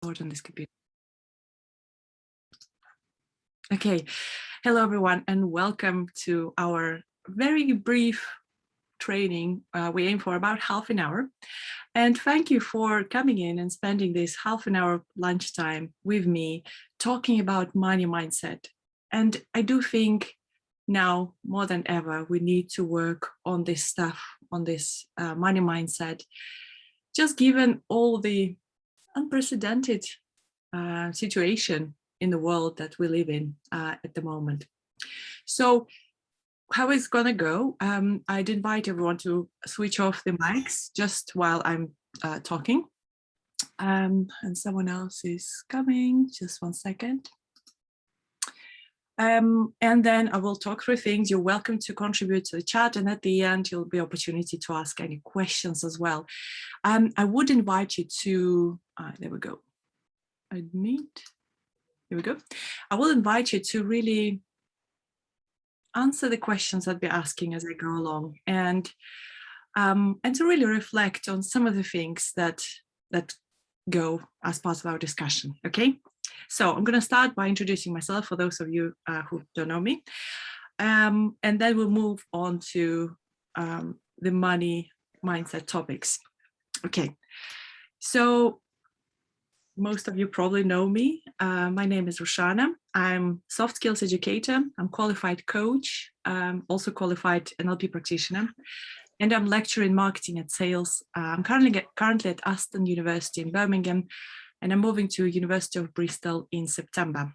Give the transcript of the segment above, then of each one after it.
on this computer. Okay, hello everyone and welcome to our very brief training. We aim for about half an hour, and thank you for coming in and spending this half an hour lunchtime with me talking about money mindset. And I do think now more than ever we need to work on this stuff, on this money mindset, just given all the unprecedented situation in the world that we live in at the moment. So how it's gonna go, I'd invite everyone to switch off the mics just while I'm talking. And someone else is coming, just 1 second. And then I will talk through things. You're welcome to contribute to the chat, and at the end, you'll be opportunity to ask any questions as well. I would invite you to, there we go, admit, here we go. I will invite you to really answer the questions I'd be asking as I go along, and to really reflect on some of the things that go as part of our discussion. Okay, so I'm going to start by introducing myself for those of you who don't know me, and then we'll move on to the money mindset topics. Okay, so most of you probably know me. My name is Rushana. I'm soft skills educator. I'm qualified coach, also qualified NLP practitioner, and I'm lecturing marketing and sales. I'm currently at Aston University in Birmingham, and I'm moving to University of Bristol in September.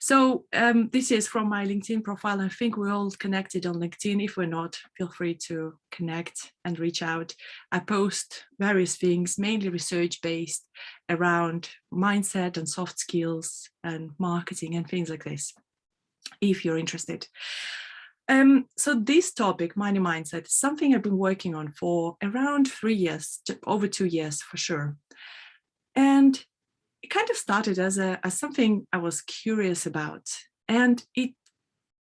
So this is from my LinkedIn profile. I think we're all connected on LinkedIn. If we're not, feel free to connect and reach out. I post various things, mainly research-based, around mindset and soft skills and marketing and things like this, if you're interested. So this topic, money mindset, is something I've been working on for around 3 years, over 2 years for sure. And it kind of started as something I was curious about, and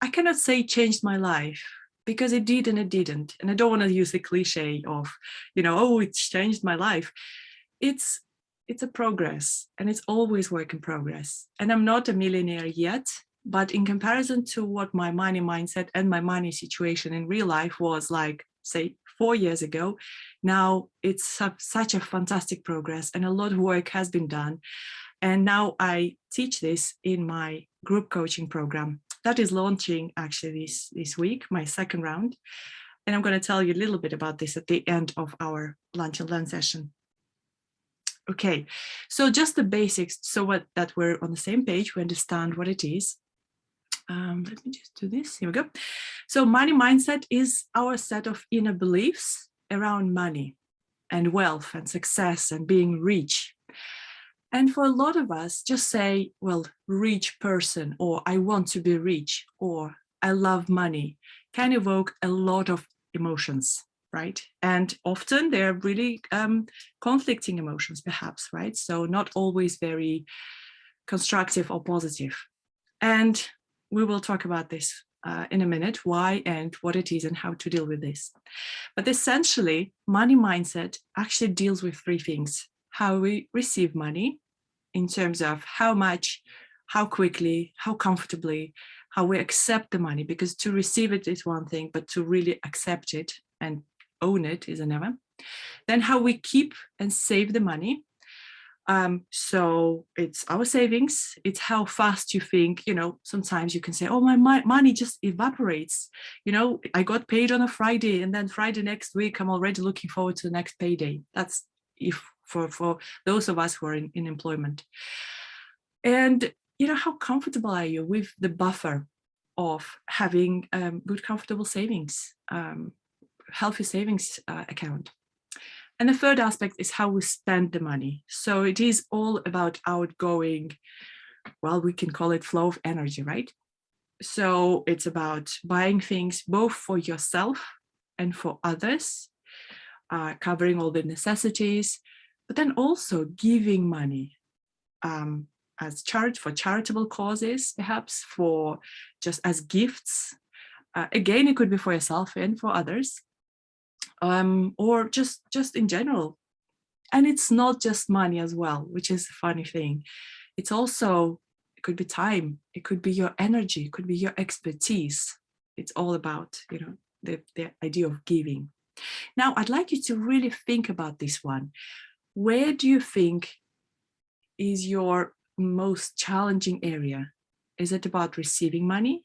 I cannot say changed my life, because it did and it didn't. And I don't want to use the cliche of, oh, it's changed my life. It's a progress, and it's always work in progress. And I'm not a millionaire yet, but in comparison to what my money mindset and my money situation in real life was like, say, 4 years ago, now it's such a fantastic progress, and a lot of work has been done. And now I teach this in my group coaching program that is launching actually this week, my second round. And I'm going to tell you a little bit about this at the end of our lunch and learn session. Okay, so just the basics, so that we're on the same page, we understand what it is. Let me just do this. Here we go. So money mindset is our set of inner beliefs around money and wealth and success and being rich. And for a lot of us, just say, well, rich person, or I want to be rich, or I love money, can evoke a lot of emotions, right? And often they're really conflicting emotions, perhaps, right? So not always very constructive or positive. And we will talk about this in a minute, why and what it is and how to deal with this. But essentially, money mindset actually deals with 3 things: how we receive money, in terms of how much, how quickly, how comfortably, how we accept the money, because to receive it is one thing, but to really accept it and own it is another. Then how we keep and save the money. So it's our savings, it's how fast you think, sometimes you can say, oh, my money just evaporates. I got paid on a Friday, and then Friday next week, I'm already looking forward to the next payday. That's for those of us who are in employment. And how comfortable are you with the buffer of having good, comfortable savings, healthy savings account? And the third aspect is how we spend the money. So it is all about outgoing, well, we can call it flow of energy, right? So it's about buying things both for yourself and for others, covering all the necessities, but then also giving money as for charitable causes, perhaps for just as gifts. Again, it could be for yourself and for others, or just in general, And it's not just money as well, which is a funny thing. It's also, it could be time, it could be your energy, it could be your expertise. It's all about, the idea of giving. Now, I'd like you to really think about this one. Where do you think is your most challenging area? Is it about receiving money?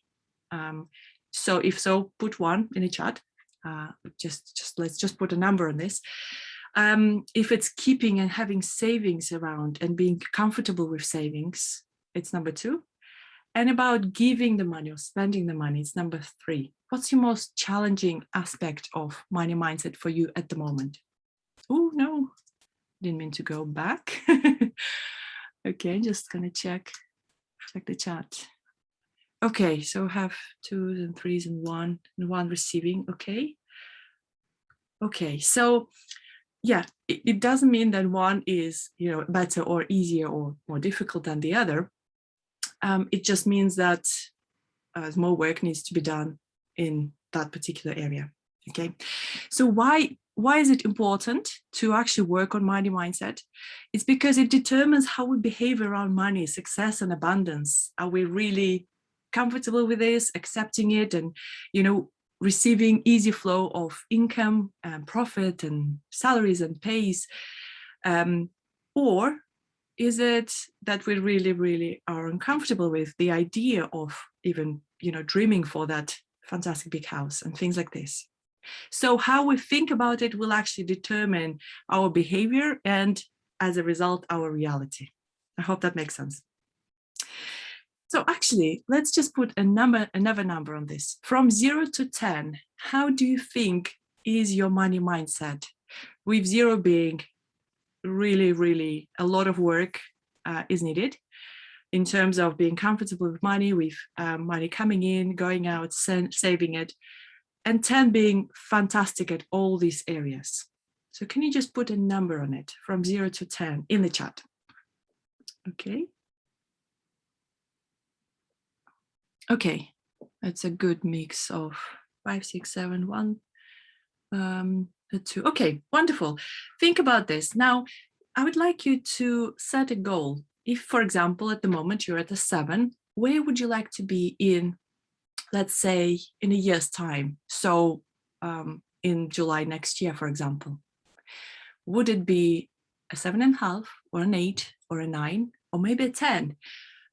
So if so, put one in the chat. Let's just put a number on this. If it's keeping and having savings around and being comfortable with savings, it's number 2. And about giving the money or spending the money, it's number 3. What's your most challenging aspect of money mindset for you at the moment? Oh, no, didn't mean to go back. Okay, just gonna check the chat. Okay, so have 2s and 3s and 1 receiving. Okay, so yeah, it doesn't mean that one is, better or easier or more difficult than the other. It just means that more work needs to be done in that particular area. Okay, so why is it important to actually work on money mindset? It's because it determines how we behave around money, success, and abundance. Are we really comfortable with this, accepting it, and receiving easy flow of income and profit and salaries and pays, or is it that we really, really are uncomfortable with the idea of even, dreaming for that fantastic big house and things like this? So how we think about it will actually determine our behavior and, as a result, our reality. I hope that makes sense. So actually, let's just put another number on this. From 0 to 10, how do you think is your money mindset? With 0 being really, really a lot of work is needed in terms of being comfortable with money, with money coming in, going out, saving it, and 10 being fantastic at all these areas. So can you just put a number on it from 0 to 10 in the chat? Okay. Okay, that's a good mix of 5, 6, 7, 1, 2. Okay, wonderful. Think about this. Now, I would like you to set a goal. If, for example, at the moment you're at a 7, where would you like to be in, let's say, in a year's time? So in July next year, for example. Would it be a 7.5 or an 8 or a 9 or maybe a 10?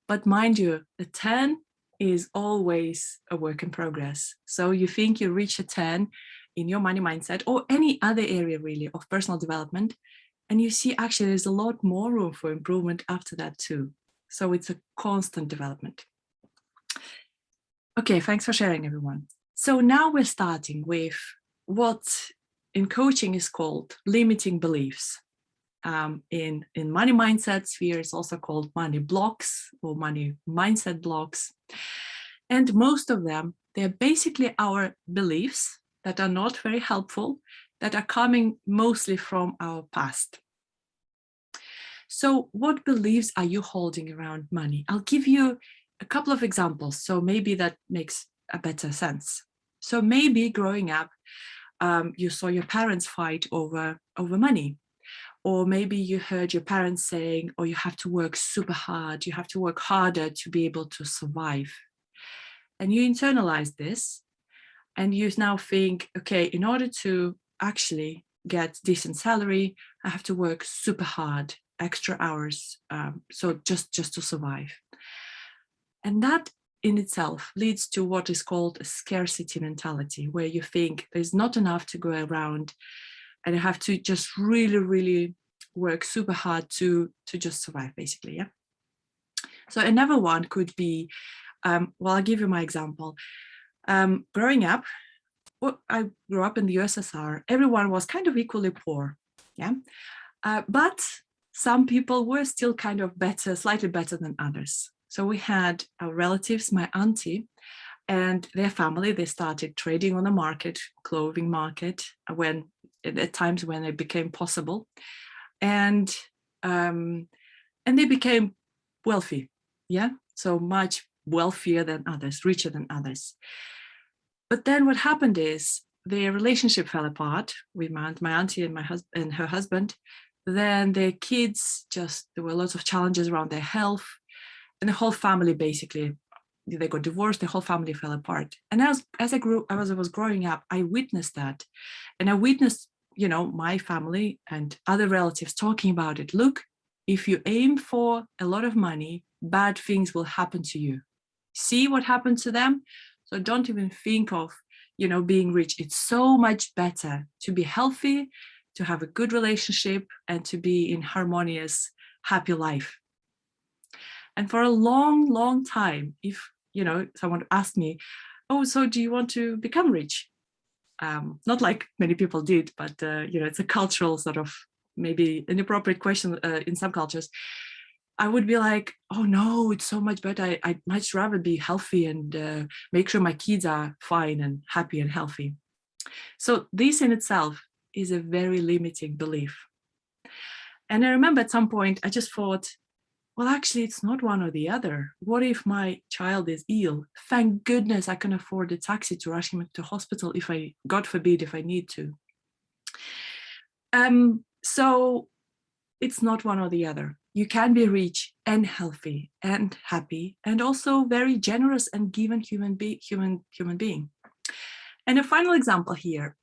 But mind you, the 10 is always a work in progress. So you think you reach a 10 in your money mindset or any other area really of personal development, and you see actually there's a lot more room for improvement after that too. So it's a constant development. Okay, thanks for sharing, everyone. So now we're starting with what in coaching is called limiting beliefs. In money mindset sphere, it's also called money blocks or money mindset blocks. And most of them, they're basically our beliefs that are not very helpful, that are coming mostly from our past. So what beliefs are you holding around money? I'll give you a couple of examples, so maybe that makes a better sense. So maybe growing up, you saw your parents fight over money. Or maybe you heard your parents saying, oh, you have to work super hard, you have to work harder to be able to survive. And you internalize this, and you now think, okay, in order to actually get decent salary, I have to work super hard, extra hours, so just to survive. And that in itself leads to what is called a scarcity mentality, where you think there's not enough to go around, and I have to just really, really work super hard to just survive, basically, yeah? So another one could be, well, I'll give you my example. Growing up, I grew up in the USSR, everyone was kind of equally poor, yeah? But some people were still kind of better, slightly better than others. So we had our relatives, my auntie, and their family, they started trading on the market, clothing market, at times when it became possible, and they became wealthy, yeah, so much wealthier than others, richer than others. But then what happened is their relationship fell apart with my auntie and her husband. Then their kids, there were lots of challenges around their health, and the whole family basically, they got divorced, the whole family fell apart. And as I was growing up, I witnessed that. And I witnessed, my family and other relatives talking about it. Look, if you aim for a lot of money, bad things will happen to you. See what happened to them? So don't even think of, being rich. It's so much better to be healthy, to have a good relationship, and to be in harmonious, happy life. And for a long, long time, if, someone asked me, oh, so do you want to become rich? Not like many people did, but, it's a cultural sort of maybe inappropriate question in some cultures. I would be like, oh no, it's so much better. I'd much rather be healthy and make sure my kids are fine and happy and healthy. So this in itself is a very limiting belief. And I remember at some point, I just thought, well, actually, it's not one or the other. What if my child is ill? Thank goodness I can afford a taxi to rush him to hospital God forbid, if I need to. So it's not one or the other. You can be rich and healthy and happy and also very generous and given human being. And a final example here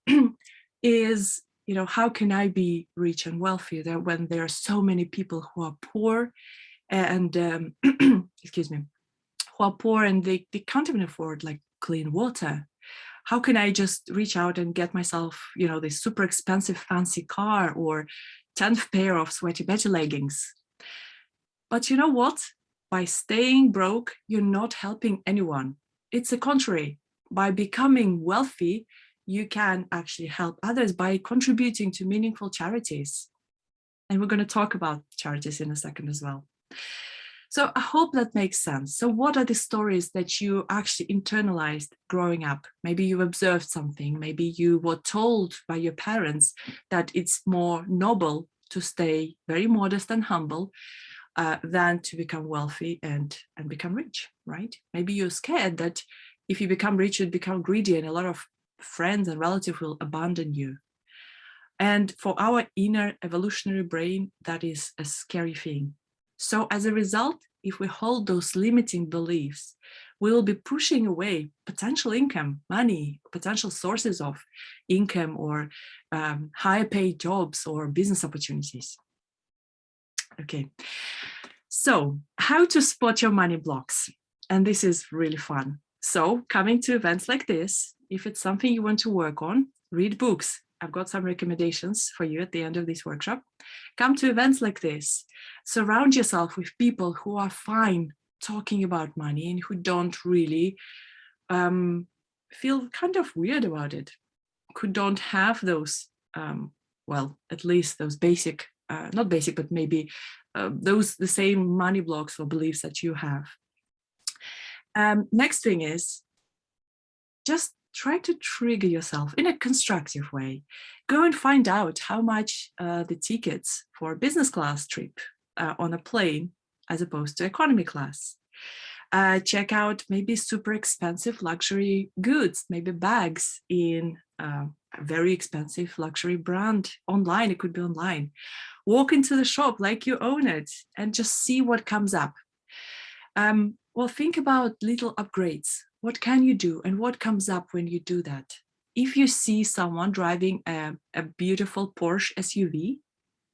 is, how can I be rich and wealthy when there are so many people who are poor and excuse me, who are poor and they can't even afford like clean water? How can I just reach out and get myself, this super expensive fancy car or 10th pair of Sweaty Betty leggings? But you know what? By staying broke, you're not helping anyone. It's the contrary. By becoming wealthy, you can actually help others by contributing to meaningful charities. And we're going to talk about charities in a second as well. So I hope that makes sense. So what are the stories that you actually internalized growing up? Maybe you observed something. Maybe you were told by your parents that it's more noble to stay very modest and humble than to become wealthy and become rich, right? Maybe you're scared that if you become rich, you'd become greedy and a lot of friends and relatives will abandon you. And for our inner evolutionary brain, that is a scary thing. So as a result, if we hold those limiting beliefs, we will be pushing away potential income, money, potential sources of income or higher paid jobs or business opportunities. Okay, so how to spot your money blocks. And this is really fun. So coming to events like this, if it's something you want to work on, read books. I've got some recommendations for you at the end of this workshop. Come to events like this. Surround yourself with people who are fine talking about money and who don't really feel kind of weird about it, who don't have those, well, at least those basic, not basic, but maybe the same money blocks or beliefs that you have. Next thing is just try to trigger yourself in a constructive way. Go and find out how much the tickets for a business class trip on a plane as opposed to economy class. Check out maybe super expensive luxury goods, maybe bags in a very expensive luxury brand online. It could be online. Walk into the shop like you own it and just see what comes up. Well, think about little upgrades. What can you do and what comes up when you do that? If you see someone driving a beautiful Porsche SUV,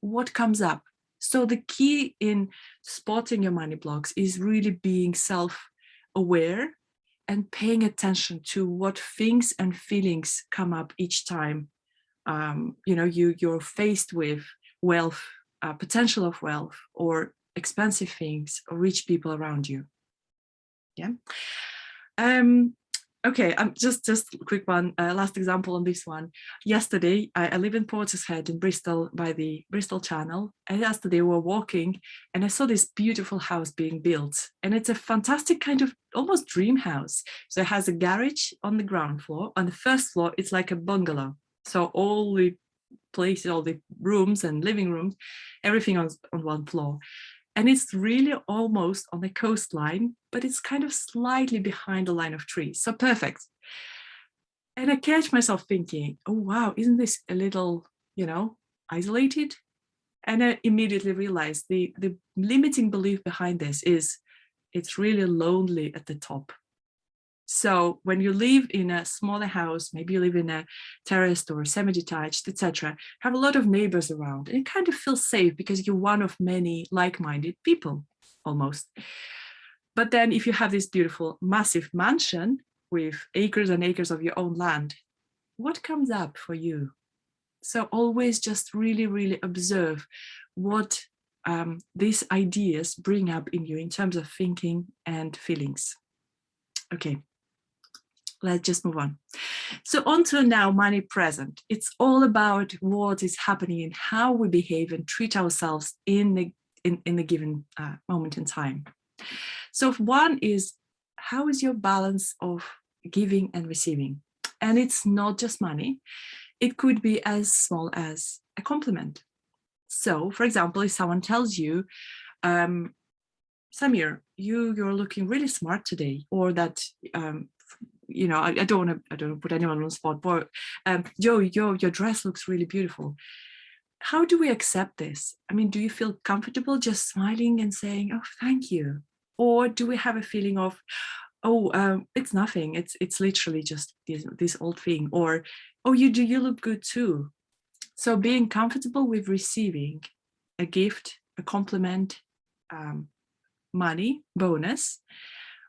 what comes up? So the key in spotting your money blocks is really being self-aware and paying attention to what things and feelings come up each time you're faced with wealth, potential of wealth, or expensive things, or rich people around you. Yeah. Okay, just a quick one, last example on this one. Yesterday, I live in Portishead in Bristol by the Bristol Channel. And yesterday we were walking and I saw this beautiful house being built. And it's a fantastic kind of almost dream house. So it has a garage on the ground floor. On the first floor, it's like a bungalow. So all the places, all the rooms and living rooms, everything on one floor. And it's really almost on the coastline, but it's kind of slightly behind the line of trees. So perfect. And I catch myself thinking, oh, wow, isn't this a little, isolated? And I immediately realized the limiting belief behind this is it's really lonely at the top. So when you live in a smaller house, maybe you live in a terraced or semi-detached, etc., have a lot of neighbors around, and you kind of feel safe because you're one of many like-minded people, almost. But then if you have this beautiful, massive mansion with acres and acres of your own land, what comes up for you? So always just really, really observe what these ideas bring up in you in terms of thinking and feelings. Okay, let's just move on. So on to now money present. It's all about what is happening and how we behave and treat ourselves in the given moment in time. So one is, how is your balance of giving and receiving? And it's not just money. It could be as small as a compliment. So, for example, if someone tells you, Samir, you're looking really smart today, or that, you know, I don't want to put anyone on the spot, but Joe, your dress looks really beautiful. How do we accept this? I mean, do you feel comfortable just smiling and saying, oh, thank you? Or do we have a feeling of, oh, it's nothing. It's literally just this old thing. Or, oh, you look good too. So being comfortable with receiving a gift, a compliment, money, bonus,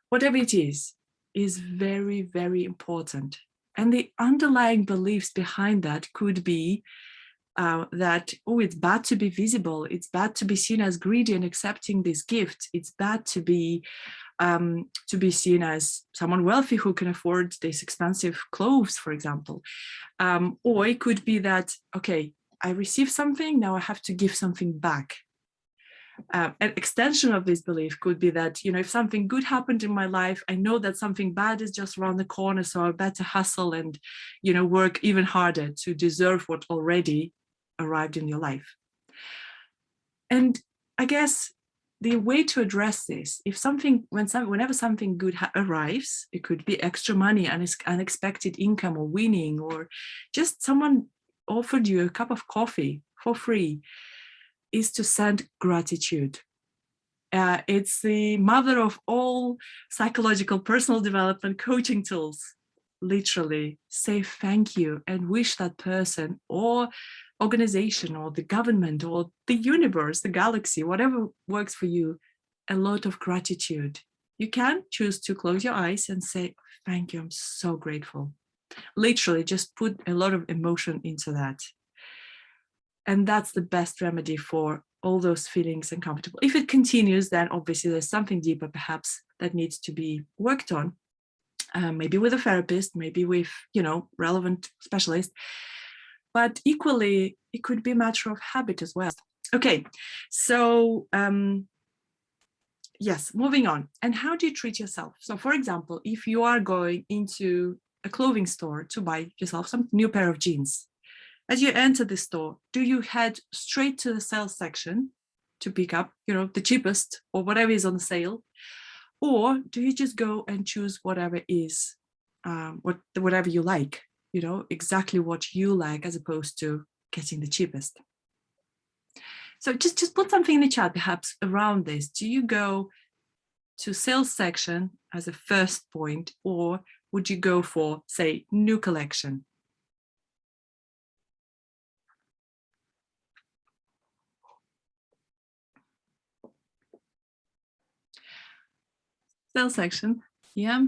whatever it is very, very important. And the underlying beliefs behind that could be that, oh, it's bad to be visible. It's bad to be seen as greedy and accepting this gift. It's bad to be seen as someone wealthy who can afford this expensive clothes, for example. Or it could be that, okay, I received something, now I have to give something back. An extension of this belief could be that, you know, if something good happened in my life, I know that something bad is just around the corner, so I better hustle and, you know, work even harder to deserve what already arrived in your life. And I guess the way to address this, whenever something good arrives, it could be extra money, unexpected income or winning, or just someone offered you a cup of coffee for free, is to send gratitude. It's the mother of all psychological personal development coaching tools. Literally say thank you and wish that person or organization or the government or the universe, the galaxy, whatever works for you, a lot of gratitude. You can choose to close your eyes and say, thank you, I'm so grateful. Literally just put a lot of emotion into that. And that's the best remedy for all those feelings uncomfortable. If it continues, then obviously there's something deeper perhaps that needs to be worked on, maybe with a therapist, maybe with, you know, relevant specialist. But equally, it could be a matter of habit as well. Okay, so yes, moving on. And how do you treat yourself? So for example, if you are going into a clothing store to buy yourself some new pair of jeans, as you enter the store, do you head straight to the sales section to pick up, you know, the cheapest or whatever is on sale? Or do you just go and choose whatever is, whatever you like, you know, exactly what you like, as opposed to getting the cheapest? So just put something in the chat perhaps around this. Do you go to sales section as a first point, or would you go for, say, new collection? Sales section, yeah.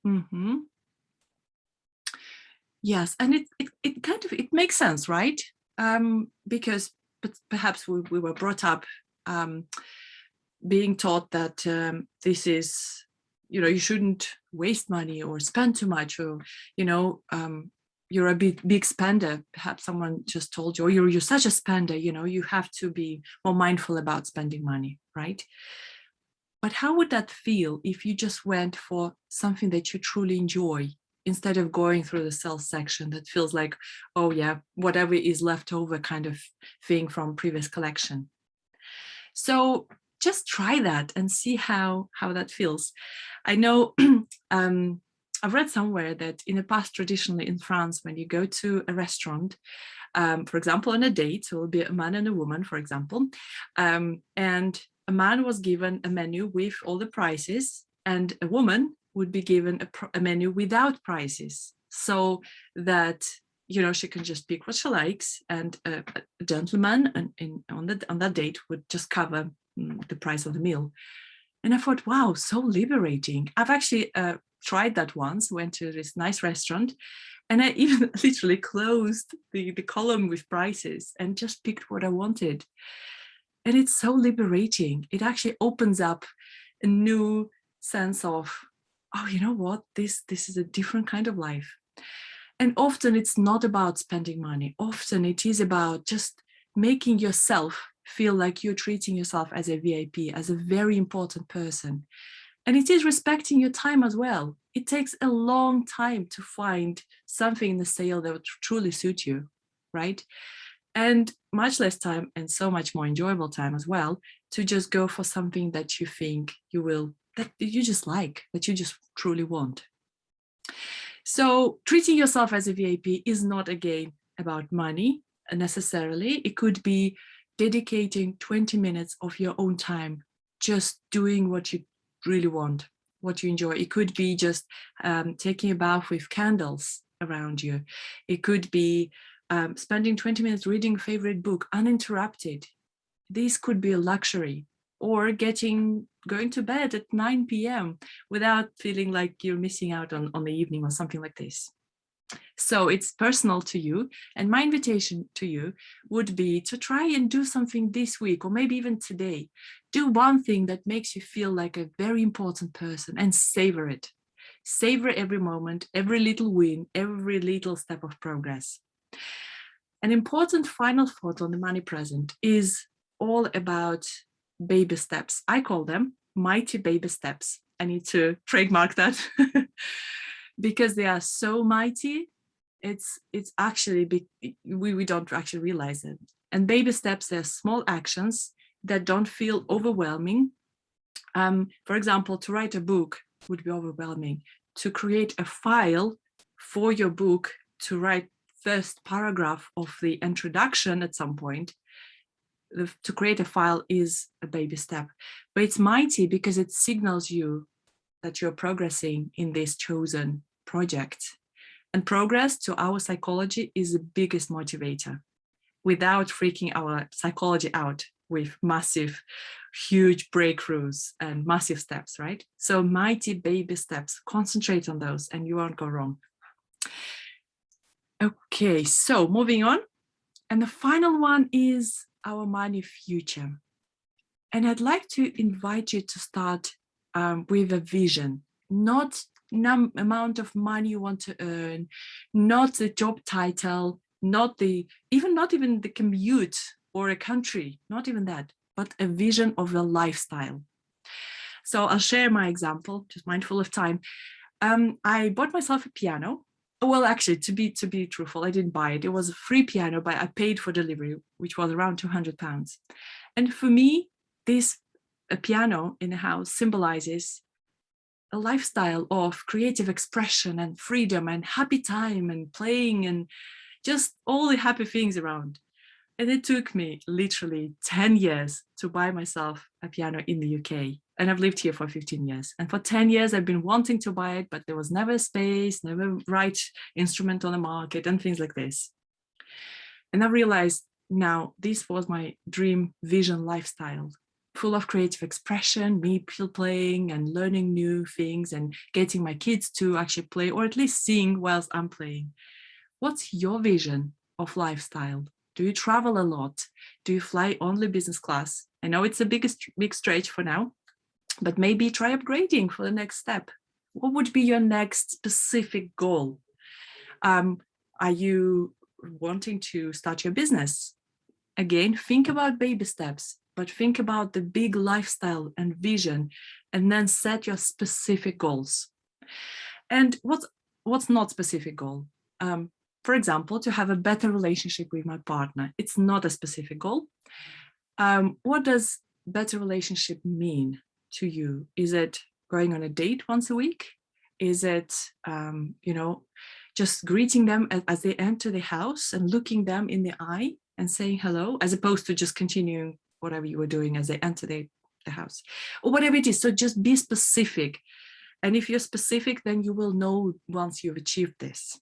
Mm-hmm. Yes, and it kind of, it makes sense, right? Because perhaps we were brought up being taught that this is, you know, you shouldn't waste money or spend too much, or, you know, you're a big spender. Perhaps someone just told you, or you're such a spender, you know, you have to be more mindful about spending money, right? But how would that feel if you just went for something that you truly enjoy, instead of going through the sales section that feels like, oh yeah, whatever is left over kind of thing from previous collection? So just try that and see how that feels. I know I've read somewhere that in the past, traditionally in France, when you go to a restaurant, For example, on a date, so it will be a man and a woman, for example, and a man was given a menu with all the prices, and a woman would be given a menu without prices, so that she can just pick what she likes, and a gentleman on that date would just cover the price of the meal. And I thought, wow, so liberating. I've actually tried that once, went to this nice restaurant, and I even literally closed the column with prices and just picked what I wanted. And it's so liberating. It actually opens up a new sense of, oh, you know what, this is a different kind of life. And often it's not about spending money. Often it is about just making yourself feel like you're treating yourself as a VIP, as a very important person. And it is respecting your time as well. It takes a long time to find something in the sale that would truly suit you, right? And much less time, and so much more enjoyable time as well, to just go for something that you think that you just like, that you just truly want. So treating yourself as a VIP is not, again, about money necessarily. It could be dedicating 20 minutes of your own time, just doing what you really want, what you enjoy. It could be just taking a bath with candles around you. It could be spending 20 minutes reading a favorite book uninterrupted. This could be a luxury. Or going to bed at 9 p.m. without feeling like you're missing out on the evening or something like this. So it's personal to you. And my invitation to you would be to try and do something this week, or maybe even today. Do one thing that makes you feel like a very important person, and savor it. Savor every moment, every little win, every little step of progress. An important final thought on the money present is all about baby steps. I call them mighty baby steps. I need to trademark that because they are so mighty. It's actually we don't actually realize it. And baby steps, they're small actions that don't feel overwhelming. For example, to write a book would be overwhelming. To create a file for your book, to write first paragraph of the introduction at some point, to create a file is a baby step, but it's mighty because it signals you that you're progressing in this chosen project. And progress, to our psychology, is the biggest motivator, without freaking our psychology out with massive, huge breakthroughs and massive steps, right? So mighty baby steps, concentrate on those and you won't go wrong. Okay, so moving on. And the final one is our money future. And I'd like to invite you to start with a vision, not amount of money you want to earn, not the job title, not even the commute or a country, not even that, but a vision of a lifestyle. So I'll share my example, just mindful of time. I bought myself a piano. Well, actually, to be truthful, I didn't buy it. It was a free piano, but I paid for delivery, which was around £200. And for me, a piano in the house symbolizes a lifestyle of creative expression and freedom and happy time and playing and just all the happy things around. And it took me literally 10 years to buy myself a piano in the UK. And I've lived here for 15 years. And for 10 years, I've been wanting to buy it, but there was never space, never right instrument on the market and things like this. And I realized now this was my dream vision lifestyle, full of creative expression, me playing and learning new things and getting my kids to actually play, or at least sing whilst I'm playing. What's your vision of lifestyle? Do you travel a lot? Do you fly only business class? I know it's a big stretch for now, but maybe try upgrading for the next step. What would be your next specific goal? Are you wanting to start your business? Again, think about baby steps, but think about the big lifestyle and vision, and then set your specific goals. And what's not specific goal? For example, to have a better relationship with my partner. It's not a specific goal. What does better relationship mean to you? Is it going on a date once a week? Is it, just greeting them as they enter the house and looking them in the eye and saying hello, as opposed to just continuing whatever you were doing as they enter the house or whatever it is. So just be specific. And if you're specific, then you will know once you've achieved this.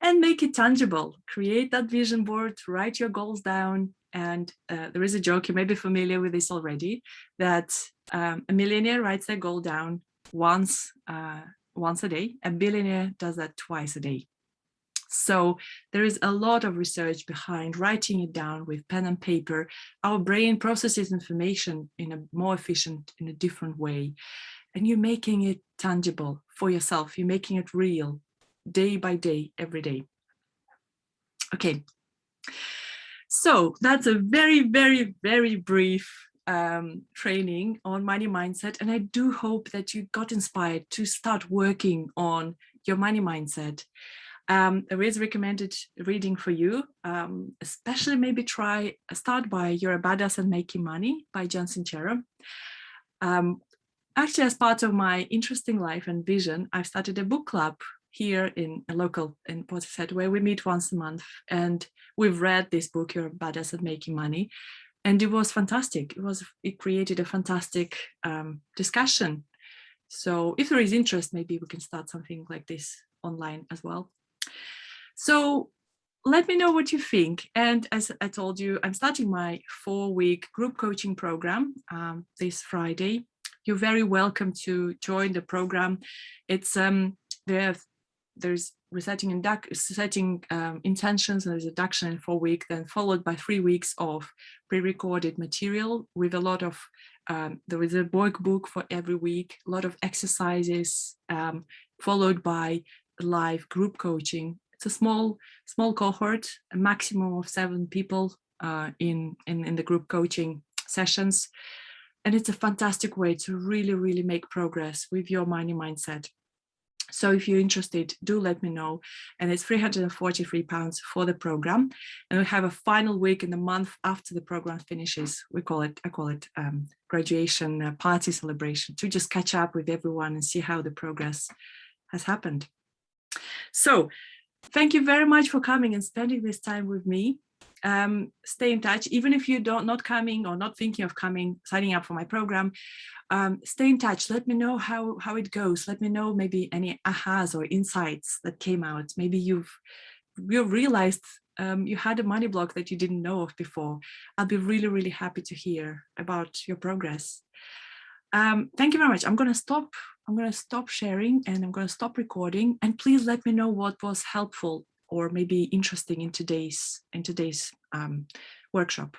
And make it tangible. Create that vision board, write your goals down. And there is a joke, you may be familiar with this already, that a millionaire writes their goal down once a day. A billionaire does that twice a day. So there is a lot of research behind writing it down with pen and paper. Our brain processes information in a more efficient, in a different way. And you're making it tangible for yourself. You're making it real, day by day, every day. Okay. So that's a very, very, very brief training on money mindset. And I do hope that you got inspired to start working on your money mindset. There is recommended reading for you, especially maybe start by You're a Badass at Making Money by John Sincero. Actually, as part of my interesting life and vision, I've started a book club here in a local in Port Said, where we meet once a month, and we've read this book, You're a Badass at Making Money, and it was fantastic. It created a fantastic discussion. So if there is interest, maybe we can start something like this online as well. So let me know what you think. And as I told you, I'm starting my 4-week group coaching program this Friday. You're very welcome to join the program. It's we're setting intentions, and there's induction in 4 weeks, then followed by 3 weeks of pre-recorded material with a lot of there is a workbook for every week, a lot of exercises, followed by live group coaching. It's a small cohort, a maximum of 7 people in the group coaching sessions. And it's a fantastic way to really, really make progress with your money mindset. So if you're interested, do let me know. And it's £343 for the program. And we have a final week in the month after the program finishes. I call it graduation party celebration, to just catch up with everyone and see how the progress has happened. So thank you very much for coming and spending this time with me. Stay in touch, even if you're not coming or not thinking of coming, signing up for my program. Stay in touch. Let me know how it goes. Let me know maybe any ahas or insights that came out. Maybe you've realized you had a money block that you didn't know of before. I'll be really, really happy to hear about your progress. Thank you very much. I'm going to stop sharing, and I'm going to stop recording. And please let me know what was helpful or maybe interesting in today's workshop.